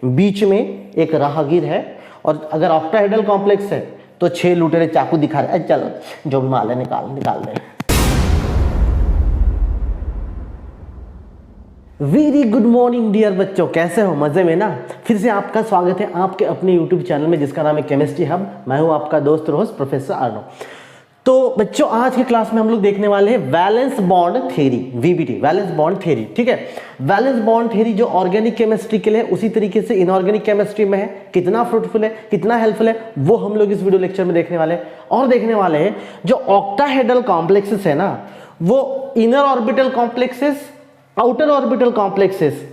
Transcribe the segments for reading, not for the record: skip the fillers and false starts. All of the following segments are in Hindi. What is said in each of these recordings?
बीच में एक राहगीर है, और अगर ऑक्टाहेड्रल कॉम्प्लेक्स है तो 6 लुटेरे चाकू दिखा रहे हैं, चलो जो भी माल है निकाल दे। वेरी गुड मॉर्निंग डियर बच्चों, कैसे हो? मजे में ना? फिर से आपका स्वागत है आपके अपने यूट्यूब चैनल में जिसका नाम है केमिस्ट्री हब। मैं हूं आपका दोस्त रोज प्रोफेसर अर्णव। तो बच्चों आज की क्लास में हम लोग देखने वाले हैं valence bond theory, VBT, valence bond theory. ठीक है, वैलेंस बॉन्ड थ्योरी जो ऑर्गेनिक केमिस्ट्री के लिए उसी तरीके से इनऑर्गेनिक केमिस्ट्री में है। कितना फ्रूटफुल है, कितना हेल्पफुल है, वो हम लोग इस वीडियो लेक्चर में देखने वाले हैं। और देखने वाले हैं जो ऑक्टाहेड्रल कॉम्प्लेक्सेस है ना, वो inner orbital complexes, outer orbital complexes,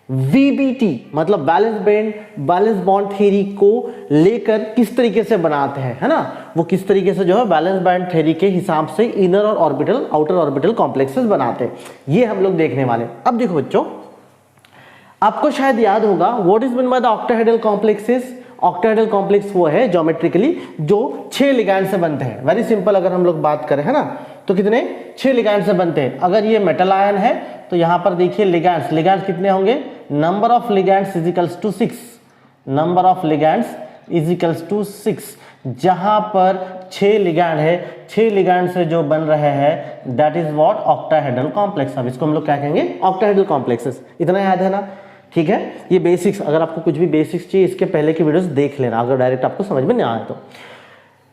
VBT मतलब बैलेंस बॉन्ड थ्योरी को लेकर किस तरीके से बनाते हैं, है ना, वो किस तरीके से जो है बैलेंस बॉन्ड थ्योरी के हिसाब से इनर और ऑर्बिटल, आउटर ऑर्बिटल कॉम्प्लेक्सेस बनाते हैं, ये हम लोग देखने वाले। अब देखो बच्चों, आपको शायद याद होगा what is mean by the octahedral complexes. Octahedral complex वो है ज्योमेट्रिकली जो 6 लिगैंड से बनते हैं। वेरी सिंपल, अगर हम लोग बात करें, है ना, तो कितने 6 लिगैंड से बनते हैं। अगर ये मेटल आयन है तो यहां पर देखिए लिगैंड्स कितने होंगे, number of ligands is equals to 6, number of ligands is equals to 6। जहां पर 6 लिगैंड है, 6 लिगैंड से जो बन रहे हैं that is what octahedral complex. अब इसको हम लोग क्या कहेंगे, ऑक्टाहेड्रल कॉम्प्लेक्सेस। इतना याद है ना? ठीक है, ये बेसिक्स, अगर आपको कुछ भी बेसिक्स चाहिए इसके पहले की वीडियोस देख लेना अगर डायरेक्ट आपको समझ में नहीं आए तो।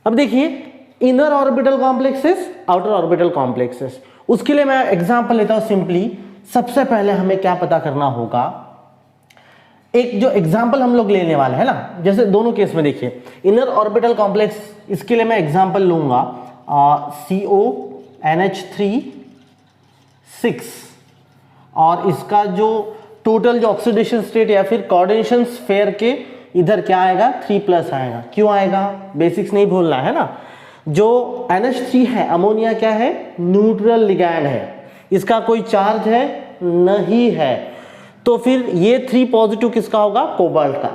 अब देखिए inner orbital complexes, outer orbital complexes, उसके लिए मैं एग्जांपल लेता हूं सिंपली। सबसे पहले हमें क्या पता करना होगा, एक जो एग्जांपल हम लोग लेने वाले हैं ना, जैसे दोनों केस में देखिए इनर ऑर्बिटल कॉम्प्लेक्स, इसके लिए मैं एग्जांपल लूंगा CONH3 6, और इसका जो टोटल जो ऑक्सीडेशन स्टेट या फिर कोऑर्डिनेशन स्फीयर के इधर क्या आएगा, 3+ आएगा। क्यों आएगा, बेसिक्स नहीं भूलना है ना। जो NH3 है, अमोनिया क्या है, न्यूट्रल लिगैंड है, इसका कोई चार्ज है नहीं है, तो फिर ये 3 पॉजिटिव किसका होगा, कोबाल्ट का।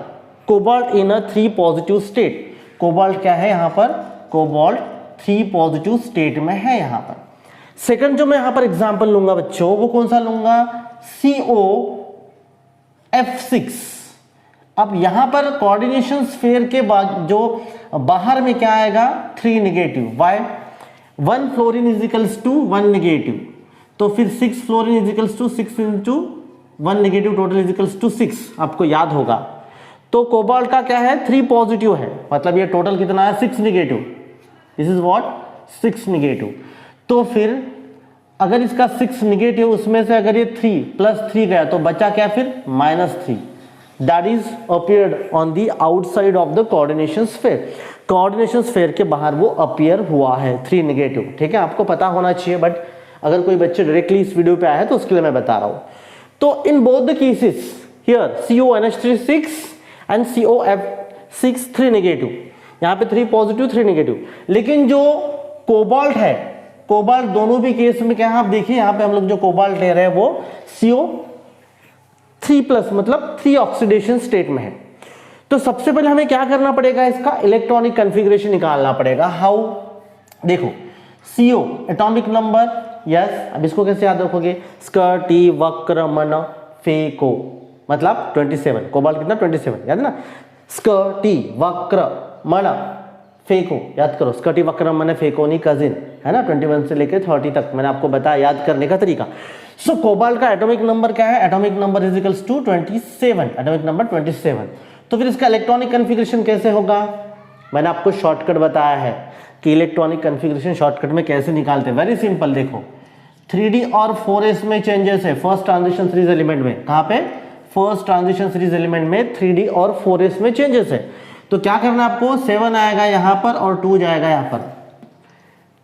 कोबाल्ट इन अ 3 पॉजिटिव स्टेट, कोबाल्ट क्या है यहाँ पर, कोबाल्ट 3 पॉजिटिव स्टेट में है यहाँ पर। सेकंड जो मैं यहाँ पर एग्जांपल लूंगा बच्चों, वो कौन सा लूंगा, COF6। अब यहां पर कोऑर्डिनेशन स्फीयर के बाद जो बाहर में क्या आएगा, 3 negative. Why, 1 fluorine is equals to 1 negative, तो फिर 6 fluorine is equals to 6 into 1 negative, total is equals to 6, आपको याद होगा। तो कोबाल्ट का क्या है, 3 पॉजिटिव है, मतलब ये टोटल कितना है, 6 negative. This is what, 6 negative. तो फिर अगर इसका 6 नेगेटिव, उसमें से अगर ये 3 + 3 गया तो बचा क्या, फिर -3, that is appeared on the outside of the coordination sphere. Coordination sphere के बाहर वो अपीयर हुआ है, 3 नेगेटिव। ठीक है, आपको पता होना चाहिए, बट अगर कोई बच्चे डायरेक्टली इस वीडियो पे आए हैं तो उसके लिए मैं बता रहा हूं। तो in both the cases here CONH3 6 and COF6 3 negative, यहां पे 3 पॉजिटिव 3 नेगेटिव। लेकिन जो कोबाल्ट है, कोबाल्ट दोनों भी केस में क्या है, आप देखिए यहां पे हम लोग जो कोबाल्ट ले रहे हैं वो CO3+, मतलब 3 ऑक्सीडेशन स्टेट में है। तो सबसे पहले हमें क्या करना पड़ेगा, इसका इलेक्ट्रॉनिक कॉन्फ़िगरेशन निकालना पड़ेगा। हाउ, देखो CO एटॉमिक नंबर, यस, अब इसको कैसे याद रखोगे, स्कर्टी वक्रमण फेको, मतलब 27, कोबाल्ट कितना, 27, याद ना, स्कर्टी वक्रमण फेको, याद करो, स्कर्टी वक्रमण फेकोनी कजिन, है ना, 21 से लेकर 30 तक मैंने आपको बताया याद करने का तरीका। सो कोबाल्ट का एटॉमिक नंबर क्या है, atomic number is equals to 27, atomic number 27। तो फिर इसका इलेक्ट्रॉनिक कॉन्फ़िगरेशन कैसे होगा, मैंने आपको शॉर्टकट बताया है कि इलेक्ट्रॉनिक कॉन्फ़िगरेशन शॉर्टकट में कैसे निकालते हैं। वेरी सिंपल, देखो 3D और 4s में चेंजेस है, फर्स्ट ट्रांजिशन सीरीज एलिमेंट में, कहां पे, फर्स्ट ट्रांजिशन सीरीज एलिमेंट में 3D और 4s में चेंजेस है। तो क्या करना है आपको, 7 आएगा यहां पर और 2 जाएगा यहां पर,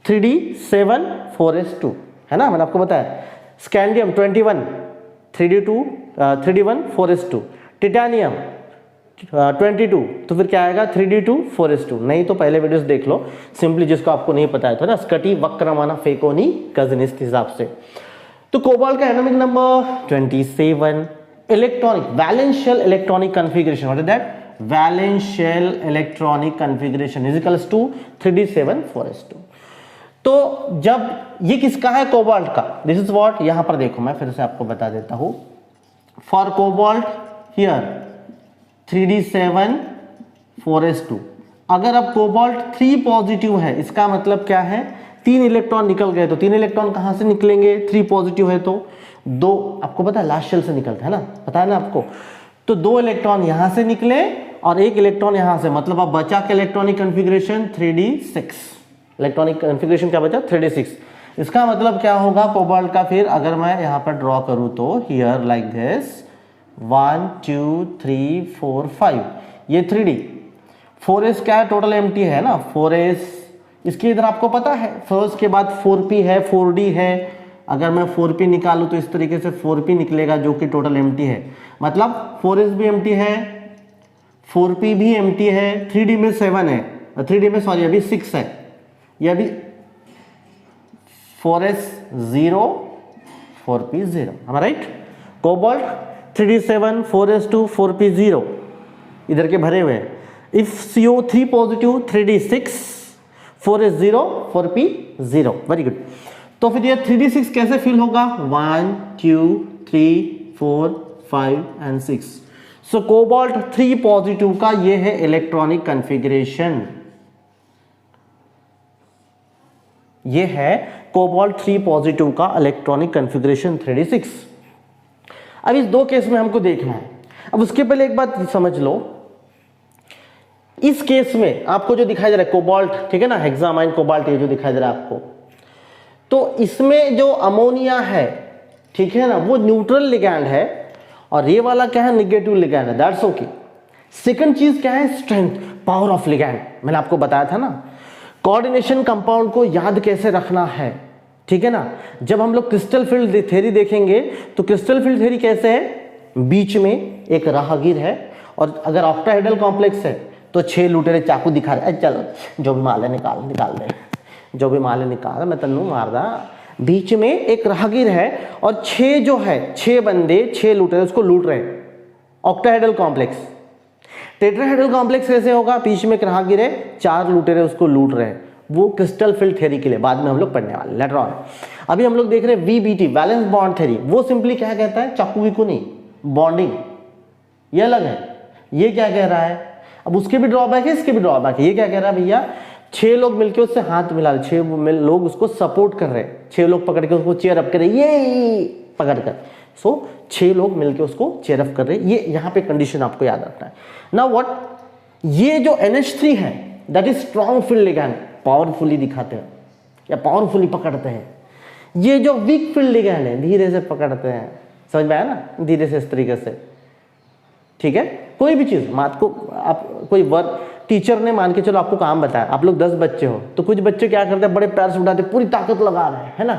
3D 7 4s 2, है ना, मैंने आपको बताया। स्कैंडियम 21 3D1 4s 2, टिटेनियम 22, तो फिर क्या आएगा, 3D2 4s 2। नहीं तो पहले वीडियोस देख लो सिंपली, जिसको आपको नहीं पता है तो ना, स्कटी वक्रमण फेकोनी कजिन, इस हिसाब से। तो कोबाल्ट का atomic number 27, electronic valential electronic configuration, what is that, valential electronic configuration is equals to 3D7 4s 2। तो जब ये किसका है, कोबाल्ट का, दिस इज व्हाट, यहां पर देखो मैं फिर से आपको बता देता हूं, for cobalt here 3d7 4s2। अगर अब कोबाल्ट 3 पॉजिटिव है, इसका मतलब क्या है, 3 इलेक्ट्रॉन निकल गए, तो 3 इलेक्ट्रॉन कहां से निकलेंगे, 3 पॉजिटिव है तो 2, आपको पता है लास्ट शेल से निकलता है ना, पता है ना आपको, तो 2 इलेक्ट्रॉन यहां से निकले और 1 इलेक्ट्रॉन यहां से, मतलब अब बचा के electronic configuration 3d6, electronic configuration क्या बचा 3d6। इसका मतलब क्या होगा कोबाल्ट का, फिर अगर मैं यहां पर ड्रॉ करूं तो हियर लाइक दिस 1 2 3 4 5, ये 3d, 4s क्या है, टोटल एम्प्टी है ना 4s, इसके इधर आपको पता है, फर्स्ट के बाद 4p है, 4d है, अगर मैं 4p निकालूं तो इस तरीके से 4p निकलेगा जो कि टोटल एम्प्टी है, मतलब 4s भी एम्प्टी है, 4p भी एम्प्टी है, 3d में 7 है, 3d में सॉरी अभी 6 है, ये अभी 4s 0 4p 0, am I right? Cobalt 3d7 4s2 4p 0 इधर के भरे हुए हैं। If CO3 positive 3d6 4s0 4p 0, very good. तो फिर ये 3d6 कैसे फिल होगा, 1 2 3 4 5 एंड 6। सो कोबाल्ट 3 पॉजिटिव का ये है इलेक्ट्रॉनिक कॉन्फ़िगरेशन, ये है कोबाल्ट 3 पॉजिटिव का इलेक्ट्रॉनिक कॉन्फ़िगरेशन 3d6। अब इस दो केस में हमको देखना है। अब उसके पहले एक बात समझ लो, इस केस में आपको जो दिखाई दे रहा है कोबाल्ट, ठीक है ना, हेक्सामाइन कोबाल्ट, ये जो दिखाई दे रहा है आपको, तो इसमें जो अमोनिया है, ठीक है ना, वो न्यूट्रल लिगैंड है और ये वाला क्या है, नेगेटिव लिगैंड है, दैट्स ओके। सेकंड चीज क्या है, स्ट्रेंथ, पावर ऑफ लिगैंड, मैंने आपको बताया था ना। कोऑर्डिनेशन कंपाउंड को याद कैसे रखना है, ठीक है ना, जब हम लोग क्रिस्टल फील्ड थ्योरी देखेंगे तो क्रिस्टल फील्ड थ्योरी कैसे है, बीच में एक राहगीर है और अगर ऑक्टाहेड्रल कॉम्प्लेक्स है तो 6 लुटेरे चाकू दिखा रहे, चलो जो भी माल है निकाल दे, जो भी माल है निकाल, मैं तन्नू मार दा। बीच में एक राहगीर है और 6 जो है, 6 बंदे 6 लुटेरे उसको लूट रहे हैं, ऑक्टाहेड्रल कॉम्प्लेक्स। टेट्राहेड्रल कॉम्प्लेक्स कैसे होगा, बीच में एक राहगीर है, 4 लुटेरे उसको लूट रहे हैं, वो क्रिस्टल फील्ड थ्योरी के लिए बाद में हम लोग पढ़ने वाले लेटर ऑन। अभी हम लोग देख रहे हैं VBT, वैलेंस बॉन्ड थ्योरी, वो सिंपली क्या कहता है, चाकू वीकू नहीं, बॉन्डिंग, ये अलग है। ये क्या कह रहा है, अब उसके भी ड्रॉबैक है, इसके भी ड्रॉबैक है। ये क्या कह रहा है भैया, 6 लोग मिलकर उससे हाथ मिला रहे, 6 लोग उसको सपोर्ट कर रहे हैं, 6 लोग पकड़ के उसको चेयर अप कर रहे, ये पकड़ कर, सो 6 लोग मिलकर उसको चेयर अप कर रहे, ये यहाँ पे कंडीशन आपको याद रखना है। नाउ व्हाट, ये जो NH3 है that is strong field ligand, powerfully दिखाते हैं या पावरफुली पकड़ते हैं। ये जो वीक फील्ड लिगैंड है धीरे से पकड़ते हैं, समझ में आया ना, धीरे से इस तरीके से, ठीक है। कोई भी चीज मात को आप कोई वर्क, टीचर ने मान के चलो आपको काम बताया, आप लोग 10 बच्चे हो, तो कुछ बच्चे क्या करते हैं, बड़े पैर से उठाते, पूरी ताकत लगा रहे हैं, है ना,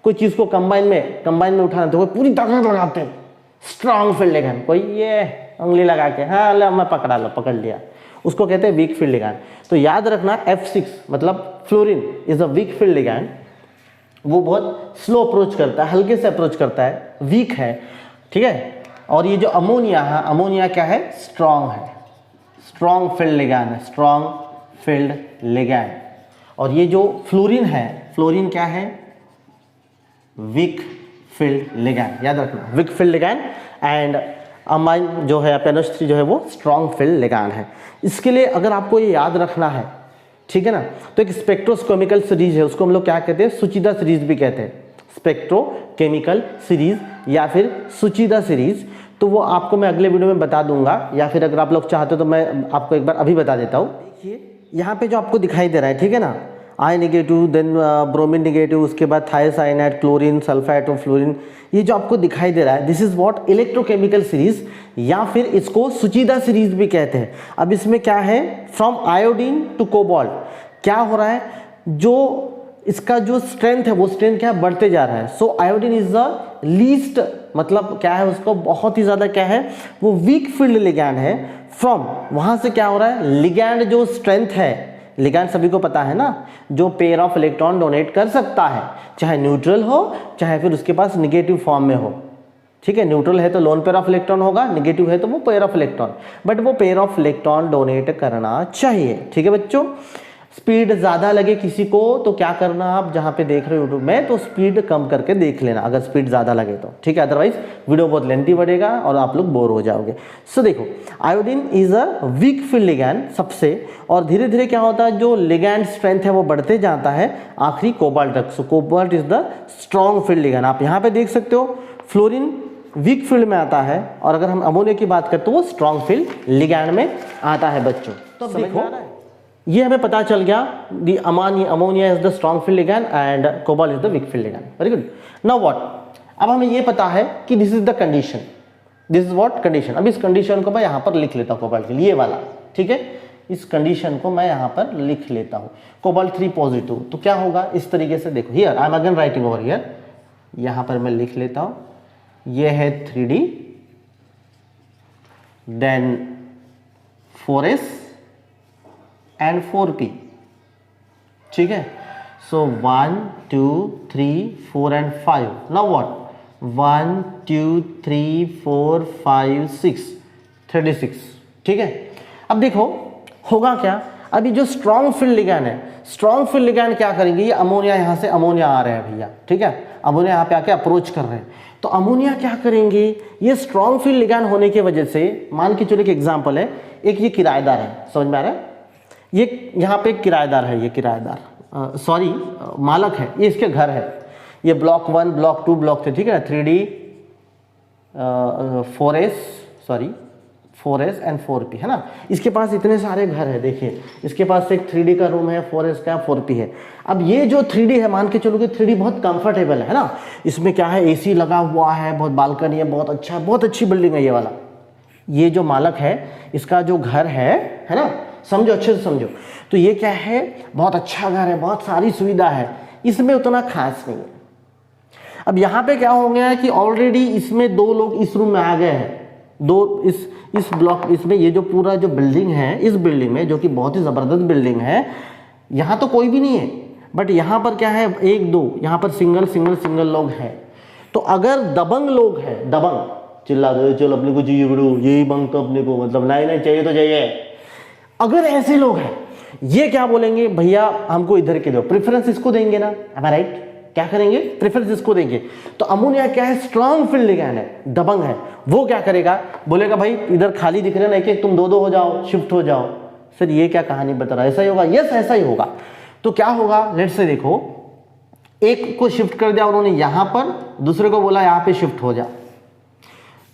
कोई चीज को कंबाइन में उठाना तो पूरी ताकत लगाते हैं, स्ट्रॉन्ग फील्ड लिगैंड। कोई ये उंगली लगा के, हाँ ले मैं पकड़ा लो, पकड़ लिया, उसको कहते हैं वीक फील्ड लिगैंड। तो याद रखना F6 मतलब fluorine is a week field ligand, वो बहुत स्लो अप्रोच करता है, हल्के से अप्रोच करता है, वीक है, ठीक है। और ये जो अमोनिया है, अमोनिया क्या है, स्ट्रॉन्ग है, स्ट्रॉन्ग फील्ड लिगैंड है, स्ट्रॉन्ग फील्ड लिगैंड। और ये जो फ्लोरीन है, फ्लोरीन क्या है, वीक फील्ड लिगैंड, याद रखना week field ligand. And amine जो है NH3 जो है वो स्ट्रॉन्ग फील्ड लिगैंड है। इसके लिए अगर आपको ये याद रखना है, ठीक है ना, तो एक स्पेक्ट्रोकेमिकल सीरीज है, उसको हम लोग क्या कहते हैं, सुचिदा सीरीज भी कहते हैं, स्पेक्ट्रोकेमिकल सीरीज या फिर सुचिदा सीरीज। तो वो आपको मैं अगले वीडियो में बता दूंगा, या फिर अगर आप लोग चाहते हो तो मैं आपको एक बार अभी बता देता हूँ। देखिए यहाँ पे जो आपको दिखाई दे रहा है, ठीक है ना, I negative, then bromine negative, उसके बाद थायोसाइनाइड, क्लोरीन, सल्फाइड और फ्लोरीन, ये जो आपको दिखाई दे रहा है, this is what electrochemical series, या फिर इसको सुचिदा सीरीज भी कहते हैं। अब इसमें क्या है, फ्रॉम आयोडीन टू कोबाल्ट क्या हो रहा है, जो इसका जो स्ट्रेंथ है वो स्ट्रेंथ क्या है, बढ़ते जा रहा है। सो आयोडीन इज द लीस्ट, मतलब क्या है, उसको बहुत ही ज्यादा क्या है, वो वीक फील्ड लिगैंड है। फ्रॉम वहां से क्या हो रहा है, लिगैंड जो स्ट्रेंथ है, लिगैंड सभी को पता है ना, जो पेयर ऑफ इलेक्ट्रॉन डोनेट कर सकता है, चाहे न्यूट्रल हो चाहे फिर उसके पास नेगेटिव फॉर्म में हो, ठीक है। न्यूट्रल है तो लोन पेयर ऑफ इलेक्ट्रॉन होगा, नेगेटिव है तो वो पेयर ऑफ इलेक्ट्रॉन, बट वो पेयर ऑफ इलेक्ट्रॉन डोनेट करना चाहिए, ठीक है बच्चों। स्पीड ज़्यादा लगे किसी को तो क्या करना, आप जहाँ पे देख रहे हो यूट्यूब में तो स्पीड कम करके देख लेना अगर स्पीड ज़्यादा लगे तो, ठीक है, अदरवाइज वीडियो बहुत लेंथी बढ़ेगा और आप लोग बोर हो जाओगे। सो देखो, iodine is a week field ligand सबसे, और धीरे धीरे क्या होता है जो लिगैंड स्ट्रेंथ है वो बढ़ते जाता है आखिरी कोबाल्ट तक। So cobalt is the strong field ligand. आप यहाँ पे देख सकते हो फ्लोरीन वीक फील्ड में आता है, और अगर हम अमोनिया की बात करें तो वो स्ट्रॉन्ग फील्ड लिगैंड में आता है बच्चों। तो देखो ये हमें पता चल गया, the ammonia is the strong field ligand and cobalt is the weak field ligand. Very good. Now what, अब हमें ये पता है कि this is the condition, this is what condition. अब इस कंडीशन को मैं यहाँ पर लिख लेता हूँ कोबाल्ट के लिए, ये वाला, ठीक है, इस कंडीशन को मैं यहाँ पर लिख लेता हूँ, कोबाल्ट 3 पॉजिटिव। तो क्या होगा इस तरीके से, देखो here I am again writing over here, यहाँ पर मैं लिख लेता हूँ, ये है 3D, then 4s and 4p, ठीक है। सो 1 2 3 4 एंड 5। नाउ व्हाट, 1 2 3 4 5 6 36, ठीक है। अब देखो होगा क्या, अभी जो स्ट्रॉन्ग फील्ड लिगैंड है, स्ट्रॉन्ग फील्ड लिगैंड क्या करेंगे, ये अमोनिया यहाँ से अमोनिया आ रहे हैं भैया, ठीक है, अमोनिया यहाँ पे आके अप्रोच कर रहे हैं, तो अमोनिया क्या करेंगे, ये स्ट्रॉन्ग फील्ड लिगैंड होने की वजह से, मान के चलो एक एग्जांपल है, एक ये किराएदार है, समझ में आ रहा है, ये यहाँ पे एक किराएदार है, ये किराएदार सॉरी मालक है, ये इसके घर है, ये ब्लॉक 1 ब्लॉक 2 ब्लॉक 3, ठीक है ना, 3D 4s एंड 4p है ना, इसके पास इतने सारे घर है, देखिए इसके पास एक 3D का रूम है, 4s का 4p है। अब ये जो 3D है, मान के चलो कि 3D बहुत कंफर्टेबल है ना, इसमें क्या है AC लगा हुआ है, बहुत बालकनी है, बहुत अच्छा, बहुत अच्छी बिल्डिंग है ये वाला। ये जो मालक है इसका जो घर है ना, समझो अच्छे से समझो, तो ये क्या है, बहुत अच्छा घर है, बहुत सारी सुविधा है, इसमें उतना खास नहीं है। अब यहाँ पे क्या हो गया है कि ऑलरेडी इसमें 2 लोग इस रूम में आ गए हैं, 2 इस ब्लॉक, इसमें ये जो पूरा जो बिल्डिंग है, इस बिल्डिंग में जो कि बहुत ही ज़बरदस्त बिल्डिंग है, यहाँ तो कोई भी नहीं है, बट यहाँ पर क्या है 1 2 यहाँ पर सिंगल लोग हैं। तो अगर दबंग लोग हैं, दबंग चिल्ला दो, चल अपने को चाहिए बड़ो, यही बंग तो अपने को, मतलब नहीं चाहिए तो चाहिए, अगर ऐसे लोग हैं, ये क्या बोलेंगे, भैया हमको इधर के दो, प्रेफरेंस इसको देंगे ना, am I right? क्या करेंगे, प्रेफरेंस इसको देंगे। तो अमोनिया क्या है, स्ट्रॉन्ग फील्ड लिगैंड है, दबंग है, वो क्या करेगा, बोलेगा भाई इधर खाली दिख रहे ना, एक तुम 2 हो जाओ, शिफ्ट हो जाओ। सर ये क्या कहानी बता रहा है, ऐसा ही होगा, यस ऐसा ही होगा। तो क्या होगा, लेट्स से देखो, एक को शिफ्ट कर दिया उन्होंने यहाँ पर, दूसरे को बोला यहाँ पे शिफ्ट हो जा,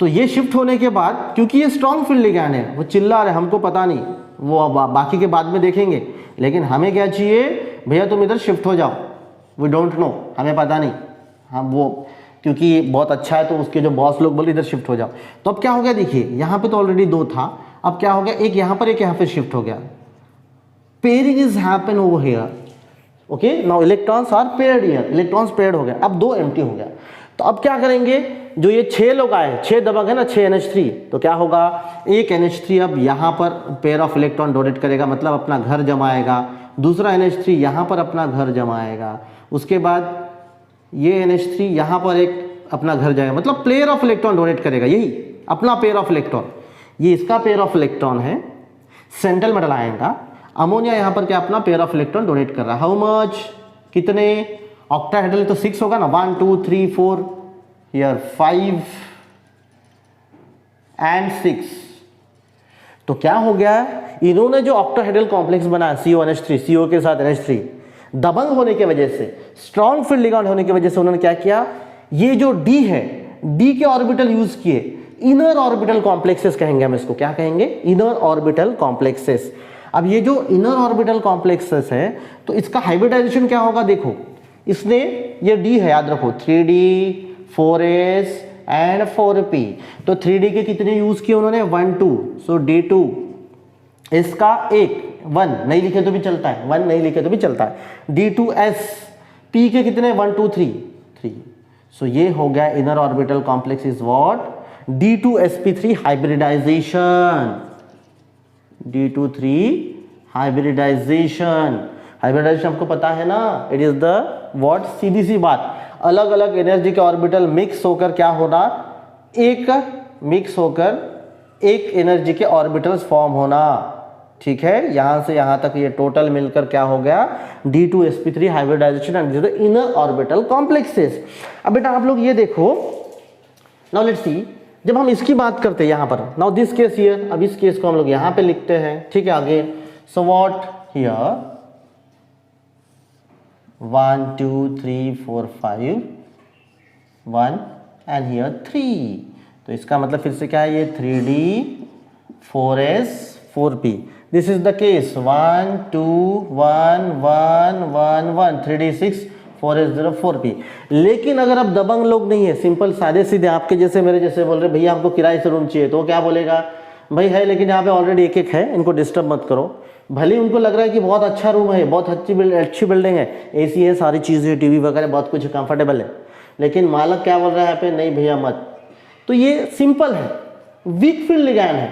तो ये शिफ्ट होने के बाद, क्योंकि ये स्ट्रॉन्ग फील्ड लिगैंड है, वो चिल्ला रहे, हमको पता नहीं, वो बाकी के बाद में देखेंगे, लेकिन हमें क्या चाहिए, भैया तुम इधर शिफ्ट हो जाओ, वी डोंट नो, हमें पता नहीं, हम वो क्योंकि बहुत अच्छा है तो उसके जो बॉस लोग बोले इधर शिफ्ट हो जाओ। तो अब क्या हो गया, देखिए यहाँ पे तो ऑलरेडी 2 था, अब क्या हो गया, एक यहाँ पर एक यहाँ पे शिफ्ट हो गया, pairing is happen over here, okay, now electrons are paired here, electrons paired हो गया, अब 2 एम्प्टी हो गया। तो अब क्या करेंगे, जो ये 6 लोग आए, 6 दबंग है ना, 6 NH3, तो क्या होगा, एक NH3 अब यहाँ पर पेयर ऑफ इलेक्ट्रॉन डोनेट करेगा, मतलब अपना घर जमाएगा, दूसरा NH3 यहाँ पर अपना घर जमाएगा, उसके बाद ये NH3 यहाँ पर एक अपना घर जाएगा, मतलब पेयर ऑफ इलेक्ट्रॉन डोनेट करेगा, यही अपना पेयर ऑफ इलेक्ट्रॉन, ये इसका पेयर ऑफ इलेक्ट्रॉन है, सेंट्रल मेटल आएगा, अमोनिया यहाँ पर क्या अपना पेयर ऑफ इलेक्ट्रॉन डोनेट कर रहा है, हाउ मच, कितने, ऑक्टाहेड्रल तो 6 होगा ना, 1 2 3 4 हियर 5 एंड 6। तो क्या हो गया, इन्होंने जो ऑक्टाहेड्रल कॉम्प्लेक्स बनाया CO CO के साथ NH3, दबंग होने की वजह से, स्ट्रॉन्ग फील्ड लिगैंड होने की वजह से उन्होंने क्या किया, ये जो D है, D के ऑर्बिटल यूज किए, इनर ऑर्बिटल कॉम्प्लेक्सेस कहेंगे हम इसको, क्या कहेंगे, इनर ऑर्बिटल कॉम्प्लेक्सेस। अब ये जो इनर ऑर्बिटल कॉम्प्लेक्सेस है, तो इसका हाइब्रिडाइजेशन क्या होगा, देखो इसने, ये D है याद रखो, 3D 4s एंड 4p, तो 3D के कितने यूज किए उन्होंने, 1 2, सो D2, इसका 1 नहीं लिखे तो भी चलता है, 1 नहीं लिखे तो भी चलता है, D2s, p के कितने, 1 2 3, सो ये हो गया inner orbital complex is what, D2sp3 hybridisation, D2 hybridisation, hybridisation आपको पता है ना, इट इज द व्हाट, सीधी सी बात, अलग अलग एनर्जी के ऑर्बिटल मिक्स होकर क्या होना, एक मिक्स होकर एक एनर्जी के ऑर्बिटल्स फॉर्म होना, ठीक है, यहां से यहां तक ये टोटल मिलकर क्या हो गया, D2sp3 hybridization and this is the inner orbital complexes. अब बेटा आप लोग ये देखो, नाउ लेट्स सी, जब हम इसकी बात करते हैं यहां पर, नाउ दिस केस हियर, अब इस केस को हम लोग यहां पे लिखते हैं, ठीक है, आगे so what here 1 2 3 4 5 1 and here 3, तो इसका मतलब फिर से क्या है, ये 3D 4s 4p, this is the case 1 2 1 1 1 1 3D 6 4s 0 4p। लेकिन अगर आप दबंग लोग नहीं है, सिंपल सादे सीधे आपके जैसे मेरे जैसे बोल रहे भैया हमको किराए से रूम चाहिए, तो क्या बोलेगा, भाई है लेकिन यहाँ पे ऑलरेडी एक एक है, इनको डिस्टर्ब मत करो। भले ही उनको लग रहा है कि बहुत अच्छा रूम है, बहुत अच्छी बिल्डिंग है, एसी है, सारी चीज़ें, टीवी वगैरह बहुत कुछ कंफर्टेबल है, लेकिन मालक क्या बोल रहा है यहाँ पे, नहीं भैया मत। तो ये सिंपल है, वीक फील्ड लिगैंड है,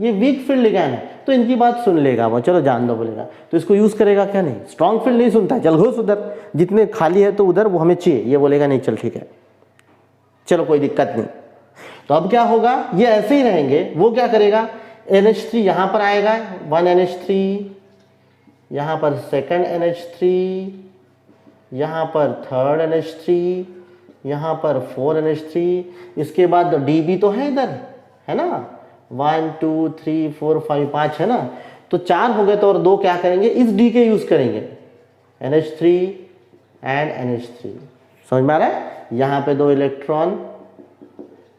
ये वीक फील्ड लिगैंड है, तो इनकी बात सुन लेगा वो, चलो जान दो बोलेगा, तो इसको यूज करेगा क्या, नहीं। स्ट्रॉन्ग फील्ड नहीं सुनता है, चल घुस उधर, जितने खाली है तो उधर वो हमें चाहिए, ये बोलेगा नहीं चल ठीक है, चलो कोई दिक्कत नहीं। तो अब क्या होगा, ये ऐसे ही रहेंगे, वो क्या करेगा, NH3 यहां पर आएगा, 1 NH3, यहां पर सेकंड NH3, यहां पर थर्ड NH3, यहां पर 4 NH3, इसके बाद DB तो है इधर, है ना, 1 2 3 4 5 5 है ना, तो 4 हो गए, तो और 2 क्या करेंगे, इस D के यूज करेंगे, NH3 एंड NH3, समझ में आ रहा है, यहां पे 2 इलेक्ट्रॉन,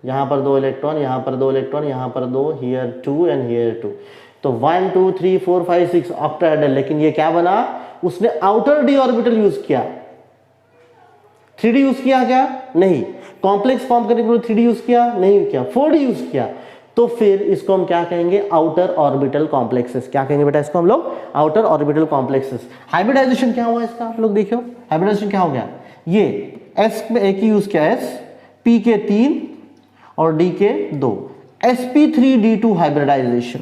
यहां पर 2 इलेक्ट्रॉन, यहां पर 2 इलेक्ट्रॉन, यहां पर 2, हियर 2 एंड हियर 2, तो 1 2 3 4 5 6 ऑक्टाहेड्रल। लेकिन ये क्या बना, उसने आउटर d ऑर्बिटल यूज किया, 3D यूज किया क्या, नहीं। कॉम्प्लेक्स फॉर्म करने के लिए 3D यूज किया, नहीं किया, 4D यूज किया, तो फिर इसको हम क्या कहेंगे, आउटर ऑर्बिटल कॉम्प्लेक्सेस। क्या कहेंगे बेटा इसको हम लोग, आउटर ऑर्बिटल कॉम्प्लेक्सेस। हाइब्रिडाइजेशन क्या हुआ इसका, आप लोग देखो, हाइब्रिडाइजेशन क्या हो गया, ये S में एक ही यूज किया, S P के 3 और D के 2, sp3d2 हाइब्रिडाइजेशन।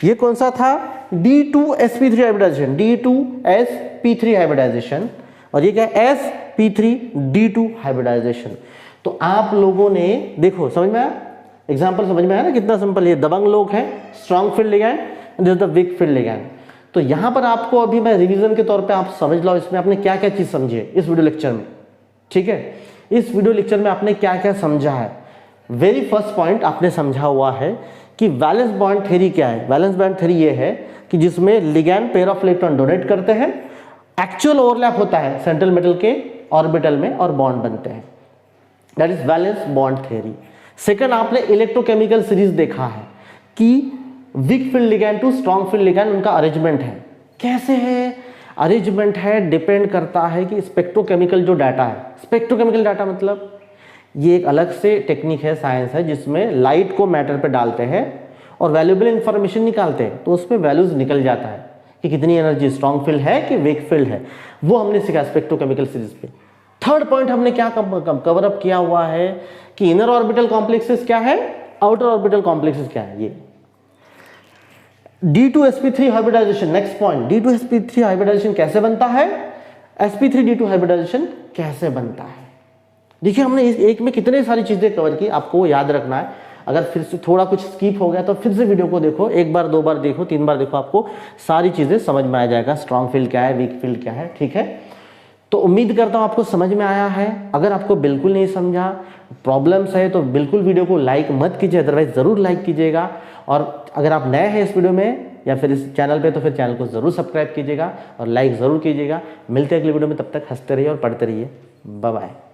ये कौन सा था, D2sp3 हाइब्रिडाइजेशन, D2sp3 हाइब्रिडाइजेशन, और ये क्या है, sp3d2 हाइब्रिडाइजेशन। तो आप लोगों ने देखो, समझ में आया, एग्जांपल समझ में आया ना, कितना सिंपल। ये दबंग लोग हैं, strong field ligand, this is the weak field ligand. तो यहां पर आपको अभी मैं रिवीजन के तौर पे आप समझ लो, इसमें आपने क्या क्या चीज समझी है इस वीडियो लेक्चर में, ठीक है। इस वीडियो लेक्चर में आपने क्या क्या समझा है। वेरी फर्स्ट पॉइंट आपने समझा हुआ है कि वैलेंस बॉन्ड थ्योरी क्या है। वैलेंस बॉन्ड थ्योरी ये है कि जिसमें ligand pair of electron donate करते हैं, एक्चुअल ओवरलैप होता है सेंट्रल मेटल के ऑर्बिटल में और बॉन्ड बनते हैं, that is valence bond theory. Second, आपने इलेक्ट्रोकेमिकल सीरीज देखा है कि weak field ligand to strong field ligand उनका अरेंजमेंट है, कैसे है अरेंजमेंट है, डिपेंड करता है कि स्पेक्ट्रोकेमिकल जो डाटा है, स्पेक्ट्रोकेमिकल डाटा मतलब ये एक अलग से टेक्निक है, साइंस है, जिसमें लाइट को मैटर पे डालते हैं और वैल्यूएबल इंफॉर्मेशन निकालते हैं, तो उसमें वैल्यूज निकल जाता है कि कितनी एनर्जी स्ट्रॉन्ग फील्ड है कि वीक फील्ड है, वो हमने सीखा स्पेक्ट्रोकेमिकल सीरीज पे। थर्ड पॉइंट हमने क्या कवर अप किया हुआ है कि इनर ऑर्बिटल कॉम्प्लेक्सेस क्या है, आउटर ऑर्बिटल कॉम्प्लेक्सेस क्या है। ये D2sp3 hybridisation, next point, D2sp3 hybridisation कैसे बनता है, sp3d2 हाइब्रिडाइजेशन कैसे बनता है। देखिए हमने इस एक में कितने सारी चीजें कवर की, आपको याद रखना है। अगर फिर से थोड़ा कुछ स्किप हो गया तो फिर से वीडियो को देखो, एक बार 2 बार देखो, 3 बार देखो, आपको सारी चीजें समझ में आ जाएगा, स्ट्रॉन्ग फील्ड क्या है, वीक फील्ड क्या है, ठीक है। तो उम्मीद करता हूं आपको समझ में आया है। अगर आपको बिल्कुल नहीं समझा, प्रॉब्लम्स है, तो बिल्कुल वीडियो को लाइक मत कीजिए, अदरवाइज जरूर लाइक कीजिएगा। और अगर आप नए हैं इस वीडियो में या फिर इस चैनल पे, तो फिर चैनल को जरूर सब्सक्राइब कीजिएगा और लाइक जरूर कीजिएगा। मिलते हैं अगले वीडियो में, तब तक हंसते रहिए और पढ़ते रहिए। Bye bye.